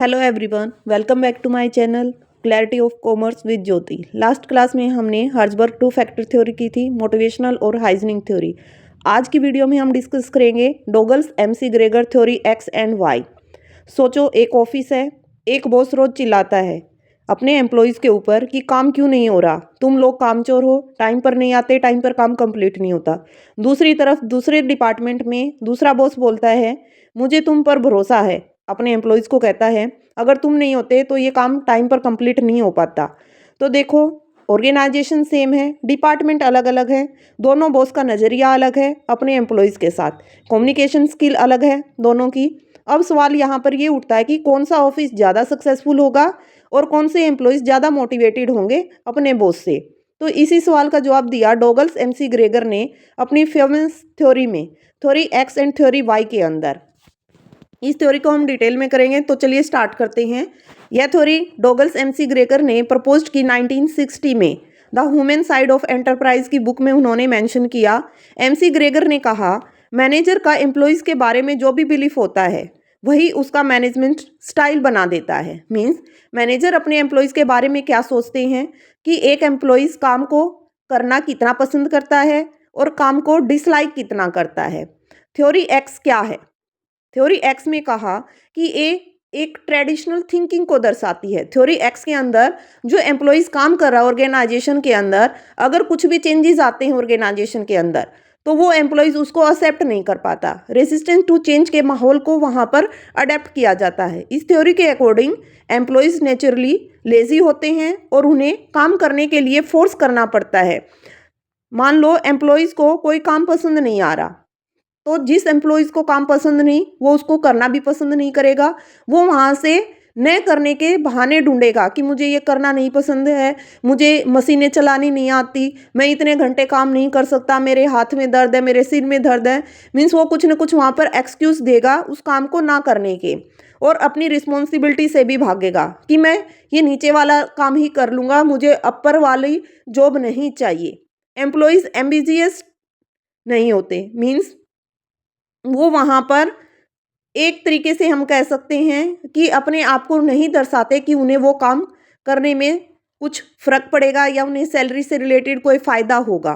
Hello everyone, welcome back to my channel clarity of commerce with Jyoti. Last class में हमने हर्ट्जबर्ग two factor theory की थी, motivational और हाइजनिंग theory. आज की वीडियो में हम डिस्कस करेंगे Douglas McGregor theory X and Y. सोचो, एक ऑफिस है, एक बॉस रोज चिल्लाता है अपने एम्प्लॉयज़ के ऊपर कि काम क्यों नहीं हो रहा, तुम लोग कामचोर हो, टाइम पर नहीं आते, टाइम पर काम कंप्लीट नहीं होता। दूसरी तरफ दूसरे डिपार्टमेंट में दूसरा बॉस बोलता है मुझे तुम पर भरोसा है, अपने एम्प्लॉयज़ को कहता है अगर तुम नहीं होते तो ये काम टाइम पर कंप्लीट नहीं हो पाता। तो देखो, ऑर्गेनाइजेशन सेम है, डिपार्टमेंट अलग अलग है, दोनों बॉस का नज़रिया अलग है अपने एम्प्लॉयज़ के साथ, कम्युनिकेशन स्किल अलग है दोनों की। अब सवाल यहाँ पर ये उठता है कि कौन सा ऑफिस ज़्यादा सक्सेसफुल होगा और कौन से एम्प्लॉयज़ ज़्यादा मोटिवेटेड होंगे अपने बॉस से। तो इसी सवाल का जवाब दिया डोगल्स एमसी ग्रेगर ने अपनी फेमस थ्योरी में, theory X and theory Y के अंदर। इस थ्योरी को हम डिटेल में करेंगे, तो चलिए स्टार्ट करते हैं। यह थ्योरी डोगल्स एमसी ग्रेगर ने प्रपोज की 1960 में, the human side of enterprise की बुक में उन्होंने मेंशन किया। एमसी ग्रेगर ने कहा मैनेजर का एम्प्लॉयज़ के बारे में जो भी बिलीफ होता है वही उसका मैनेजमेंट स्टाइल बना देता है। मीन्स मैनेजर अपने एम्प्लॉयज़ के बारे में क्या सोचते हैं कि एक एम्प्लॉयज़ काम को करना कितना पसंद करता है और काम को डिसलाइक कितना करता है। थ्योरी एक्स क्या है? थ्योरी एक्स में कहा कि ये एक ट्रेडिशनल थिंकिंग को दर्शाती है। थ्योरी एक्स के अंदर जो एम्प्लॉयज़ काम कर रहा है ऑर्गेनाइजेशन के अंदर, अगर कुछ भी चेंजेस आते हैं ऑर्गेनाइजेशन के अंदर तो वो एम्प्लॉयज़ उसको एक्सेप्ट नहीं कर पाता। रेजिस्टेंस टू चेंज के माहौल को वहाँ पर अडेप्ट किया जाता है। इस थ्योरी के अकॉर्डिंग एम्प्लॉयज़ नेचुरली लेजी होते हैं और उन्हें काम करने के लिए फोर्स करना पड़ता है। मान लो एम्प्लॉयज़ को कोई काम पसंद नहीं आ रहा, तो जिस एम्प्लॉयज़ को काम पसंद नहीं वो उसको करना भी पसंद नहीं करेगा। वो वहाँ से न करने के बहाने ढूंढेगा कि मुझे ये करना नहीं पसंद है, मुझे मशीनें चलानी नहीं आती, मैं इतने घंटे काम नहीं कर सकता, मेरे हाथ में दर्द है, मेरे सिर में दर्द है। मीन्स वो कुछ ना कुछ वहाँ पर एक्सक्यूज़ देगा उस काम को ना करने के, और अपनी रिस्पॉन्सिबिलिटी से भी भागेगा कि मैं ये नीचे वाला काम ही कर लूँगा, मुझे अपर वाली जॉब नहीं चाहिए। एम्प्लॉयज़ एम्बिजियस नहीं होते। मीन्स वो वहाँ पर एक तरीके से हम कह सकते हैं कि अपने आप को नहीं दर्शाते कि उन्हें वो काम करने में कुछ फ़र्क पड़ेगा या उन्हें सैलरी से रिलेटेड कोई फ़ायदा होगा।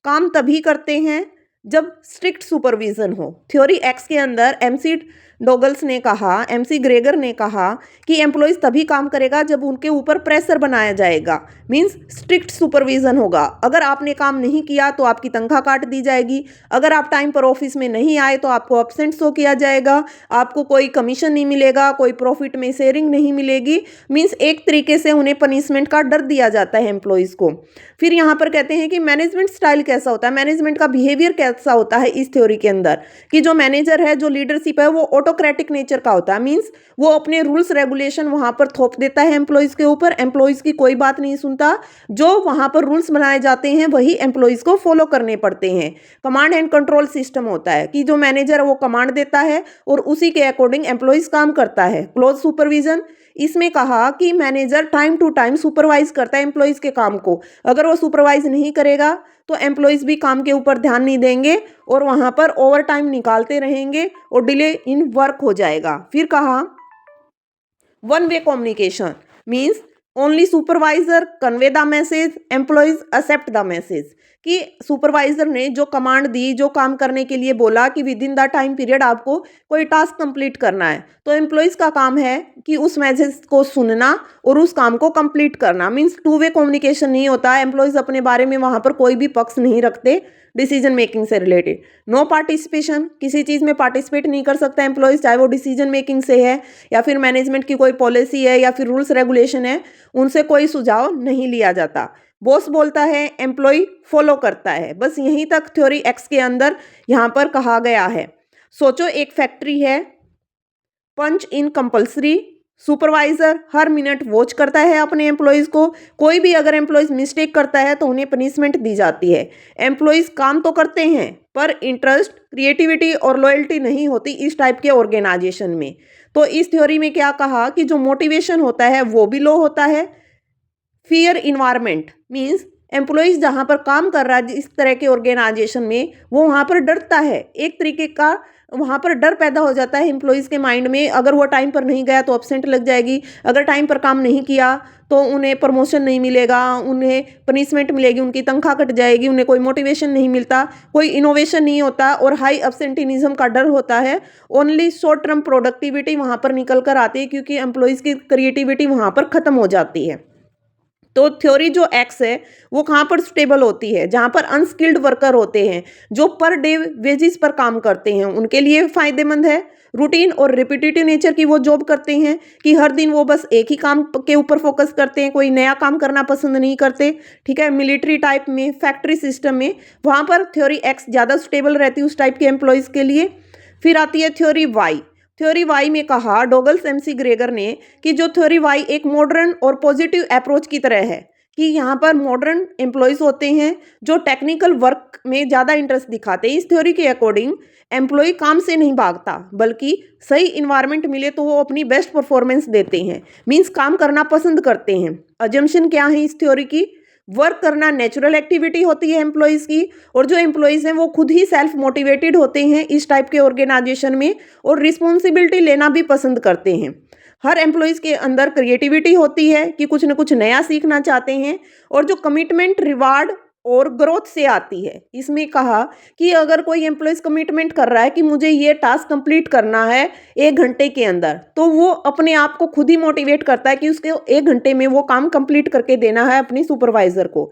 काम तभी करते हैं जब स्ट्रिक्ट सुपरविज़न हो। थ्योरी एक्स के अंदर एमसी डोगल्स ने कहा, एमसी ग्रेगर ने कहा कि एम्प्लॉयज़ तभी काम करेगा जब उनके ऊपर प्रेशर बनाया जाएगा। मीन्स स्ट्रिक्ट सुपरविज़न होगा। अगर आपने काम नहीं किया तो आपकी तनख्वाह काट दी जाएगी, अगर आप टाइम पर ऑफिस में नहीं आए तो आपको एब्सेंट शो किया जाएगा, आपको कोई कमीशन नहीं मिलेगा, कोई प्रॉफिट में शेयरिंग नहीं मिलेगी। मीन्स एक तरीके से उन्हें पनिशमेंट का डर दिया जाता है एम्प्लॉयज़ को। फिर यहाँ पर कहते हैं कि मैनेजमेंट स्टाइल कैसा होता है, मैनेजमेंट का बिहेवियर कैसा होता है इस थ्योरी के अंदर, कि जो मैनेजर है, जो लीडरशिप है, वो ऑटोक्रेटिक नेचर का होता है। मीन्स वो अपने रूल्स रेगुलेशन वहाँ पर थोप देता है एम्प्लॉयज़ के ऊपर, एम्प्लॉयज़ की कोई बात नहीं सुनता। जो वहाँ पर रूल्स बनाए जाते हैं वही एम्प्लॉयज़ को फॉलो करने पड़ते हैं। कमांड एंड कंट्रोल सिस्टम होता है कि जो मैनेजर है वो कमांड देता है और उसी के अकॉर्डिंग एम्प्लॉयज़ काम करता है। क्लोज सुपरविजन, इसमें कहा कि manager time to time supervise करता है एम्प्लॉयज़ के काम को। अगर वो सुपरवाइज नहीं करेगा तो एम्प्लॉयज़ भी काम के ऊपर ध्यान नहीं देंगे और वहाँ पर ओवर टाइम निकालते रहेंगे और डिले इन वर्क हो जाएगा। फिर कहा one way communication, means only supervisor convey the message, employees accept the message, कि सुपरवाइजर ने जो कमांड दी, जो काम करने के लिए बोला कि with in the time period आपको कोई टास्क कंप्लीट करना है, तो एम्प्लॉयज़ का काम है कि उस मैसेज को सुनना और उस काम को कंप्लीट करना। मीन्स टू वे कम्युनिकेशन नहीं होता, एम्प्लॉयज़ अपने बारे में वहाँ पर कोई भी पक्ष नहीं रखते डिसीजन मेकिंग से रिलेटेड। नो पार्टिसिपेशन, किसी चीज़ में पार्टिसिपेट नहीं कर सकता एम्प्लॉयज़, चाहे वो डिसीजन मेकिंग से है या फिर मैनेजमेंट की कोई पॉलिसी है या फिर रूल्स रेगुलेशन है, उनसे कोई सुझाव नहीं लिया जाता। बॉस बोलता है, एम्प्लॉय फॉलो करता है। बस यहीं तक थ्योरी एक्स के अंदर यहाँ पर कहा गया है। सोचो, एक फैक्ट्री है, पंच इन कंपल्सरी, सुपरवाइजर हर मिनट वॉच करता है अपने एम्प्लॉयज़ को। कोई भी अगर एम्प्लॉयज़ मिस्टेक करता है तो उन्हें पनिशमेंट दी जाती है। एम्प्लॉयज़ काम तो करते हैं पर इंटरेस्ट, क्रिएटिविटी और लॉयल्टी नहीं होती इस टाइप के ऑर्गेनाइजेशन में। तो इस थ्योरी में क्या कहा कि जो मोटिवेशन होता है वो भी लो होता है। फियर इन्वायरमेंट, मीन्स एम्प्लॉयज़ जहाँ पर काम कर रहा है इस तरह के ऑर्गेनाइजेशन में, वो वहाँ पर डरता है, एक तरीके का वहाँ पर डर पैदा हो जाता है एम्प्लॉयज़ के माइंड में, अगर वो टाइम पर नहीं गया तो एब्सेंट लग जाएगी, अगर टाइम पर काम नहीं किया तो उन्हें प्रमोशन नहीं मिलेगा, उन्हें पनिशमेंट मिलेगी, उनकी तनख्वाह कट जाएगी, उन्हें कोई मोटिवेशन नहीं मिलता, कोई इनोवेशन नहीं होता और हाई एब्सेंटिज्म का डर होता है। ओनली शॉर्ट टर्म प्रोडक्टिविटी वहाँ पर निकल कर आती है क्योंकि एम्प्लॉयज़ की क्रिएटिविटी वहाँ पर ख़त्म हो जाती है। तो थ्योरी जो एक्स है वो कहाँ पर स्टेबल होती है, जहाँ पर अनस्किल्ड वर्कर होते हैं जो पर डे वेजिस पर काम करते हैं, उनके लिए फ़ायदेमंद है। रूटीन और रिपीटेटिव नेचर की वो जॉब करते हैं कि हर दिन वो बस एक ही काम के ऊपर फोकस करते हैं, कोई नया काम करना पसंद नहीं करते, ठीक है। मिलिट्री टाइप में, फैक्ट्री सिस्टम में, वहाँ पर थ्योरी एक्स ज़्यादा स्टेबल रहती है उस टाइप के एम्प्लॉयज़ के लिए। फिर आती है थ्योरी वाई। थ्योरी वाई में कहा डोगल्स एमसी ग्रेगर ने कि जो थ्योरी वाई एक मॉडर्न और पॉजिटिव अप्रोच की तरह है, कि यहाँ पर मॉडर्न एम्प्लॉयज़ होते हैं जो टेक्निकल वर्क में ज़्यादा इंटरेस्ट दिखाते हैं। इस थ्योरी के अकॉर्डिंग एम्प्लॉय काम से नहीं भागता, बल्कि सही इन्वायरमेंट मिले तो वो अपनी बेस्ट परफॉर्मेंस देते हैं, मीन्स काम करना पसंद करते हैं। अजम्पशन क्या है इस थ्योरी की? वर्क करना नेचुरल एक्टिविटी होती है एम्प्लॉयज़ की, और जो एम्प्लॉयज़ हैं वो खुद ही सेल्फ मोटिवेटेड होते हैं इस टाइप के ऑर्गेनाइजेशन में, और रिस्पॉन्सिबिलिटी लेना भी पसंद करते हैं। हर एम्प्लॉयज़ के अंदर क्रिएटिविटी होती है कि कुछ न कुछ नया सीखना चाहते हैं, और जो कमिटमेंट, रिवार्ड और ग्रोथ से आती है। इसमें कहा कि अगर कोई एम्प्लॉयज़ कमिटमेंट कर रहा है कि मुझे ये टास्क कंप्लीट करना है 1 घंटे के अंदर, तो वो अपने आप को खुद ही मोटिवेट करता है कि उसके 1 घंटे में वो काम कंप्लीट करके देना है अपनी सुपरवाइजर को।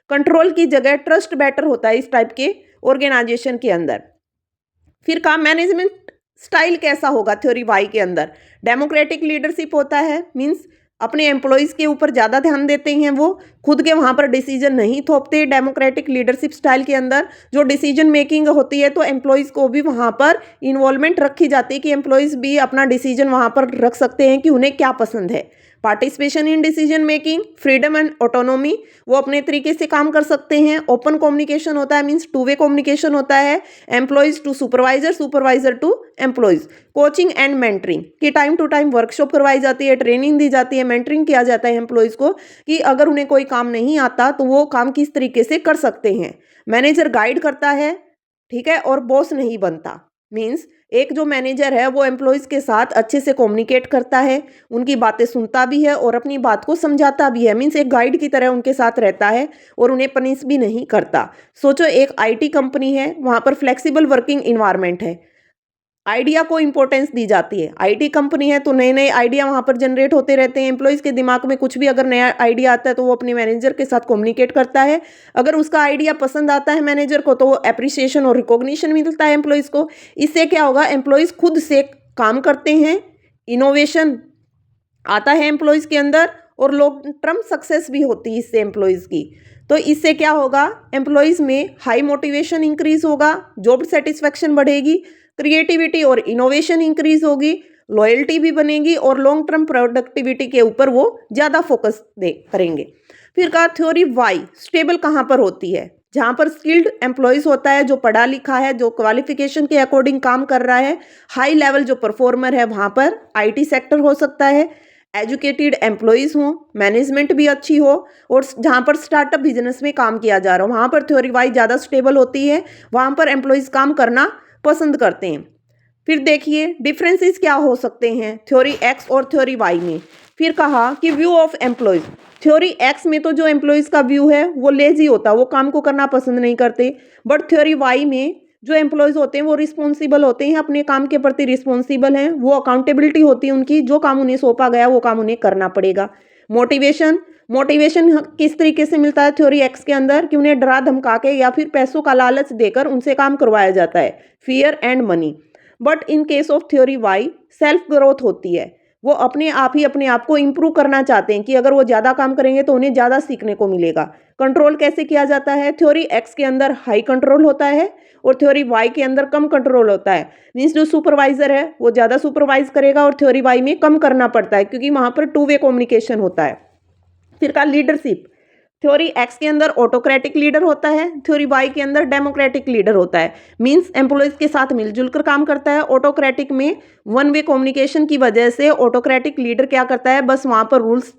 कंट्रोल की जगह ट्रस्ट बेटर होता है इस टाइप के ऑर्गेनाइजेशन के अंदर। फिर कहा मैनेजमेंट स्टाइल कैसा होगा थ्योरी वाई के अंदर? डेमोक्रेटिक लीडरशिप होता है, मीन्स अपने एम्प्लॉयज़ के ऊपर ज़्यादा ध्यान देते हैं, वो खुद के वहाँ पर डिसीजन नहीं थोपते। डेमोक्रेटिक लीडरशिप स्टाइल के अंदर जो डिसीजन मेकिंग होती है तो एम्प्लॉयज़ को भी वहाँ पर इन्वॉल्वमेंट रखी जाती है कि एम्प्लॉयज़ भी अपना डिसीजन वहाँ पर रख सकते हैं कि उन्हें क्या पसंद है। Participation in decision making, freedom and autonomy, वो अपने तरीके से काम कर सकते हैं। ओपन कम्युनिकेशन होता है, मीन्स 2 वे कम्युनिकेशन होता है, employees to supervisor, supervisor to employees. Coaching and mentoring कि टाइम टू टाइम वर्कशॉप करवाई जाती है, ट्रेनिंग दी जाती है, मेंटरिंग किया जाता है एम्प्लॉयज़ को कि अगर उन्हें कोई काम नहीं आता तो वो काम किस तरीके से कर सकते हैं। मैनेजर गाइड करता है, ठीक है, और बॉस नहीं बनता। मीन्स एक जो मैनेजर है वो एम्प्लॉयज़ के साथ अच्छे से कम्युनिकेट करता है, उनकी बातें सुनता भी है और अपनी बात को समझाता भी है, मीन्स एक गाइड की तरह उनके साथ रहता है और उन्हें पनिश भी नहीं करता। सोचो एक आईटी कंपनी है, वहाँ पर फ्लेक्सिबल वर्किंग इन्वायरमेंट है, आइडिया को इंपॉर्टेंस दी जाती है। आईटी कंपनी है तो नए नए आइडिया वहाँ पर जनरेट होते रहते हैं। एम्प्लॉयज़ के दिमाग में कुछ भी अगर नया आइडिया आता है तो वो अपने मैनेजर के साथ कम्युनिकेट करता है। अगर उसका आइडिया पसंद आता है मैनेजर को तो वो एप्रिसिएशन और रिकॉग्निशन मिलता है एम्प्लॉयज़ को। इससे क्या होगा, एम्प्लॉयज़ खुद से काम करते हैं, इनोवेशन आता है एम्प्लॉयज़ के अंदर और लॉन्ग टर्म सक्सेस भी होती है इससे एम्प्लॉयज़ की। तो इससे क्या होगा, एम्प्लॉयज़ में हाई मोटिवेशन इंक्रीज होगा, जॉब सेटिस्फैक्शन बढ़ेगी, क्रिएटिविटी और इनोवेशन इंक्रीज होगी, लॉयल्टी भी बनेगी और लॉन्ग टर्म प्रोडक्टिविटी के ऊपर वो ज़्यादा फोकस करेंगे। फिर कहा थ्योरी वाई स्टेबल कहाँ पर होती है? जहाँ पर स्किल्ड एम्प्लॉयज़ होता है, जो पढ़ा लिखा है, जो क्वालिफिकेशन के अकॉर्डिंग काम कर रहा है, हाई लेवल जो परफॉर्मर है, वहाँ पर आईटी सेक्टर हो सकता है। एजुकेटेड एम्प्लॉयज़ हों, मैनेजमेंट भी अच्छी हो और जहाँ पर स्टार्टअप बिजनेस में काम किया जा रहा हो, वहाँ पर थ्योरी वाई ज़्यादा स्टेबल होती है, वहाँ पर एम्प्लॉयज़ काम करना पसंद करते हैं। फिर देखिए डिफरेंसेस क्या हो सकते हैं थ्योरी एक्स और थ्योरी वाई में। फिर कहा कि view of employees, theory x में तो जो एम्प्लॉयज़ का व्यू है वो लेजी होता है, वो काम को करना पसंद नहीं करते, बट थ्योरी वाई में जो एम्प्लॉयज़ होते हैं वो रिस्पॉन्सिबल होते हैं, अपने काम के प्रति रिस्पॉन्सिबल हैं, वो अकाउंटेबिलिटी होती है उनकी, जो काम उन्हें सौंपा गया वो काम उन्हें करना पड़ेगा। मोटिवेशन किस तरीके से मिलता है थ्योरी एक्स के अंदर कि उन्हें डरा धमका के या फिर पैसों का लालच देकर उनसे काम करवाया जाता है, fear and money. But in case of theory Y self growth होती है, वो अपने आप को इम्प्रूव करना चाहते हैं कि अगर वो ज़्यादा काम करेंगे तो उन्हें ज़्यादा सीखने को मिलेगा। कंट्रोल कैसे किया जाता है? थ्योरी एक्स के अंदर हाई कंट्रोल होता है और थ्योरी वाई के अंदर कम कंट्रोल होता है, मीन्स जो सुपरवाइजर है वो ज़्यादा सुपरवाइज करेगा और थ्योरी वाई में कम करना पड़ता है क्योंकि वहाँ पर 2 वे कम्युनिकेशन होता है। फिर का लीडरशिप, थ्योरी एक्स के अंदर ऑटोक्रेटिक लीडर होता है, थ्योरी वाई के अंदर डेमोक्रेटिक लीडर होता है, मीन्स एम्प्लॉयज़ के साथ मिलजुल कर काम करता है। ऑटोक्रेटिक में 1 वे कम्युनिकेशन की वजह से ऑटोक्रेटिक लीडर क्या करता है, बस वहाँ पर रूल्स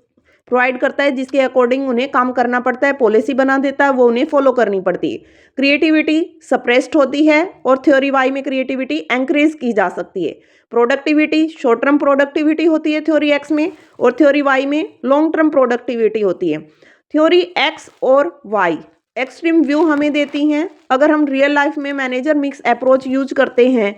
प्रोवाइड करता है, जिसके अकॉर्डिंग उन्हें काम करना पड़ता है, पॉलिसी बना देता है, वो उन्हें फॉलो करनी पड़ती है। क्रिएटिविटी सप्रेस्ड होती है और थ्योरी वाई में क्रिएटिविटी एंकरेज की जा सकती है। प्रोडक्टिविटी शॉर्ट टर्म प्रोडक्टिविटी होती है थ्योरी एक्स में, और थ्योरी वाई में लॉन्ग टर्म प्रोडक्टिविटी होती है। थ्योरी एक्स और वाई एक्सट्रीम व्यू हमें देती हैं। अगर हम रियल लाइफ में मैनेजर मिक्स अप्रोच यूज करते हैं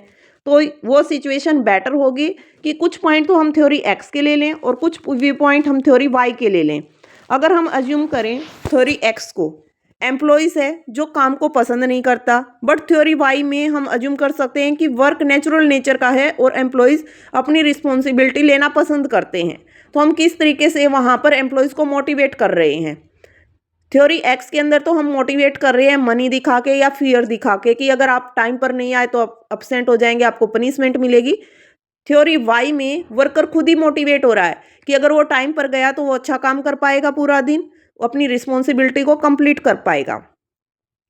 तो वो सिचुएशन बेटर होगी कि कुछ पॉइंट तो हम थ्योरी एक्स के ले लें और कुछ व्यू पॉइंट हम थ्योरी वाई के ले लें। अगर हम अज्यूम करें थ्योरी एक्स को, एम्प्लॉइज़ है जो काम को पसंद नहीं करता, बट थ्योरी वाई में हम अज्यूम कर सकते हैं कि वर्क नेचुरल नेचर का है और एम्प्लॉइज़ अपनी रिस्पॉन्सिबिलिटी लेना पसंद करते हैं। तो हम किस तरीके से वहाँ पर एम्प्लॉइज़ को मोटिवेट कर रहे हैं। थ्योरी एक्स के अंदर तो हम मोटिवेट कर रहे हैं मनी दिखा के या फियर दिखा के कि अगर आप टाइम पर नहीं आए तो आप अपसेंट हो जाएंगे, आपको पनिशमेंट मिलेगी। थ्योरी वाई में वर्कर खुद ही मोटिवेट हो रहा है कि अगर वो टाइम पर गया तो वो अच्छा काम कर पाएगा, पूरा दिन वो अपनी रिस्पॉन्सिबिलिटी को कंप्लीट कर पाएगा।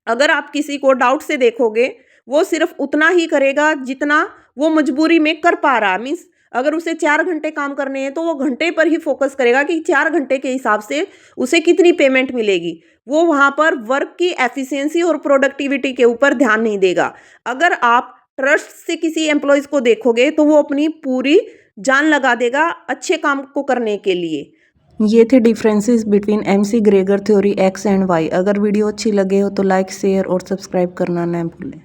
अगर आप किसी को डाउट से देखोगे, वो सिर्फ उतना ही करेगा जितना वो मजबूरी में कर पा रहा। मीन्स अगर उसे 4 घंटे काम करने हैं तो वो घंटे पर ही फोकस करेगा कि 4 घंटे के हिसाब से उसे कितनी पेमेंट मिलेगी। वो वहाँ पर वर्क की एफिशिएंसी और प्रोडक्टिविटी के ऊपर ध्यान नहीं देगा। अगर आप ट्रस्ट से किसी एम्प्लॉयज़ को देखोगे तो वो अपनी पूरी जान लगा देगा अच्छे काम को करने के लिए। ये थे differences between McGregor theory X and Y. अगर वीडियो अच्छी लगे हो तो लाइक, शेयर और सब्सक्राइब करना ना भूलें।